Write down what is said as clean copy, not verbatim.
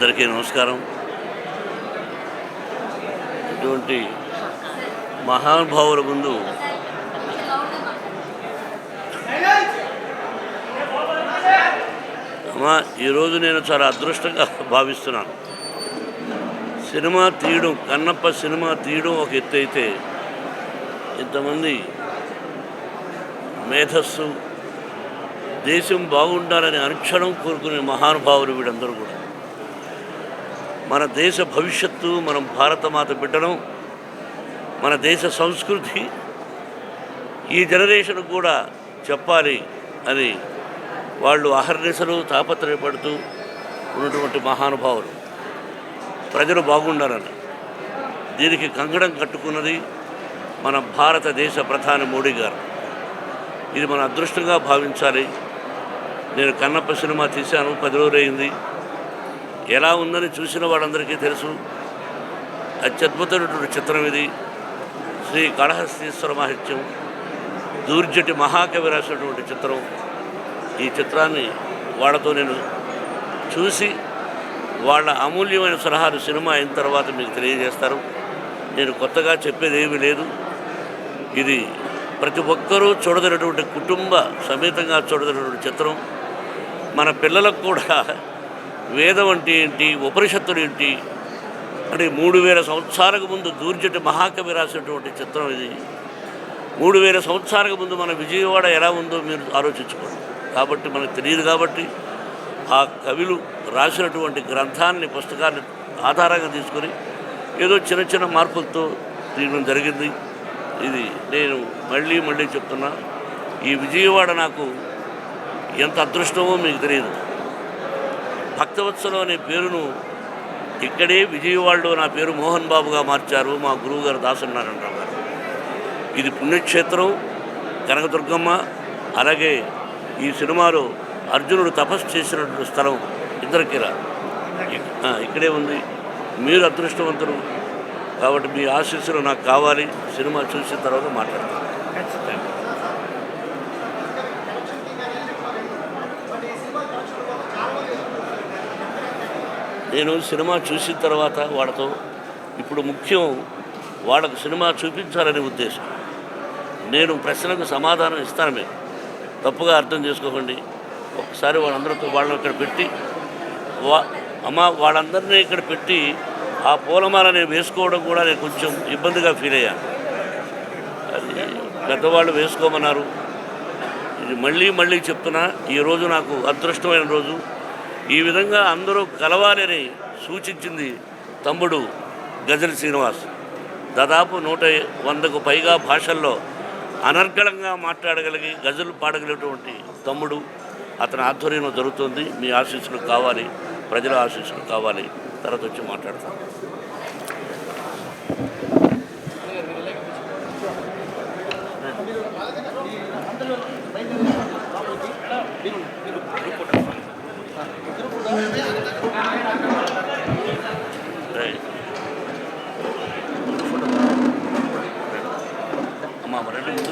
అందరికీ నమస్కారం. ఇటువంటి మహానుభావుల ముందు అమ్మా ఈరోజు నేను చాలా అదృష్టంగా భావిస్తున్నాను. సినిమా తీయడం, కన్నప్ప సినిమా తీయడం ఒక ఎత్తు అయితే, ఇంతమంది మేధస్సు, దేశం బాగుండాలని అనుక్షణం కోరుకునే మహానుభావులు వీడందరూ కూడా. మన దేశ భవిష్యత్తు, మనం భారతమాత బిడ్డడం, మన దేశ సంస్కృతి ఈ జనరేషన్ కూడా చెప్పాలి అని వాళ్ళు అహర్నిశలు తాపత్రయపడుతూ ఉన్నటువంటి మహానుభావులు. ప్రజలు బాగుండాలని దీనికి కంకణం కట్టుకున్నది మన భారతదేశ ప్రధాని మోడీ గారు. ఇది మన అదృష్టంగా భావించాలి. నేను కన్నప్ప సినిమా తీశాను, 10 రోజులు అయింది. ఎలా ఉందని చూసిన వాళ్ళందరికీ తెలుసు. అత్యద్భుతమైనటువంటి చిత్రం ఇది. శ్రీ కాళహస్తీశ్వర మహత్యం, దూర్జటి మహాకవి రాసినటువంటి చిత్రం. ఈ చిత్రాన్ని వాళ్ళతో నేను చూసి వాళ్ళ అమూల్యమైన సలహాలు సినిమా అయిన తర్వాత మీకు తెలియజేస్తారు. నేను కొత్తగా చెప్పేది ఏమీ లేదు. ఇది ప్రతి ఒక్కరూ చూడదగినటువంటి, కుటుంబ సమేతంగా చూడదగినటువంటి చిత్రం. మన పిల్లలకు కూడా వేదం అంటే ఏంటి, ఉపనిషత్తులు ఏంటి అంటే 3000 సంవత్సరాలకు ముందు దూర్జటి మహాకవి రాసినటువంటి చిత్రం ఇది. 3000 సంవత్సరాలకు ముందు మన విజయవాడ ఎలా ఉందో మీరు ఆలోచించుకోండి. కాబట్టి మనకు తెలియదు. కాబట్టి ఆ కవులు రాసినటువంటి గ్రంథాన్ని, పుస్తకాన్ని ఆధారంగా తీసుకొని ఏదో చిన్న చిన్న మార్పులతో తీయడం జరిగింది. ఇది నేను మళ్ళీ చెప్తున్నా, ఈ విజయవాడ నాకు ఎంత అదృష్టమో మీకు తెలియదు. భక్తవత్సలం అనే పేరును ఇక్కడే విజయవాడలో నా పేరు మోహన్ బాబుగా మార్చారు మా గురువు గారు దాసనారాయణరావు గారు. ఇది పుణ్యక్షేత్రం, కనకదుర్గమ్మ. అలాగే ఈ సినిమాలో అర్జునుడు తపస్సు చేసినటువంటి స్థలం ఇంద్రకీల ఇక్కడే ఉంది. మీరు అదృష్టవంతులు కాబట్టి మీ ఆశీస్సులు నాకు కావాలి. సినిమా చూసిన తర్వాత మాట్లాడతాను. నేను సినిమా చూసిన తర్వాత వాళ్ళతో, ఇప్పుడు ముఖ్యం వాళ్ళకు సినిమా చూపించాలనే ఉద్దేశం. నేను ప్రశ్నలకు సమాధానం ఇస్తాను, మీరు తప్పుగా అర్థం చేసుకోకండి. ఒకసారి వాళ్ళందరితో వాళ్ళని ఇక్కడ పెట్టి వాళ్ళందరినీ ఇక్కడ పెట్టి ఆ పూలమాల నేను వేసుకోవడం కూడా నేను కొంచెం ఇబ్బందిగా ఫీల్ అయ్యాను. అది పెద్దవాళ్ళు వేసుకోమన్నారు. ఇది మళ్ళీ చెప్తున్నా, ఈరోజు నాకు అదృష్టమైన రోజు. ఈ విధంగా అందరూ కలవాలని సూచించింది తమ్ముడు గజల్ శ్రీనివాస్. దాదాపు 100కు పైగా భాషల్లో అనర్గళంగా మాట్లాడగలిగి గజలు పాడగలిగినటువంటి తమ్ముడు. అతని ఆధ్వర్యంలో జరుగుతుంది. మీ ఆశీస్సులు కావాలి, ప్రజల ఆశీస్సులు కావాలి. తర్వాత వచ్చి మాట్లాడతాను. అమ్మా 2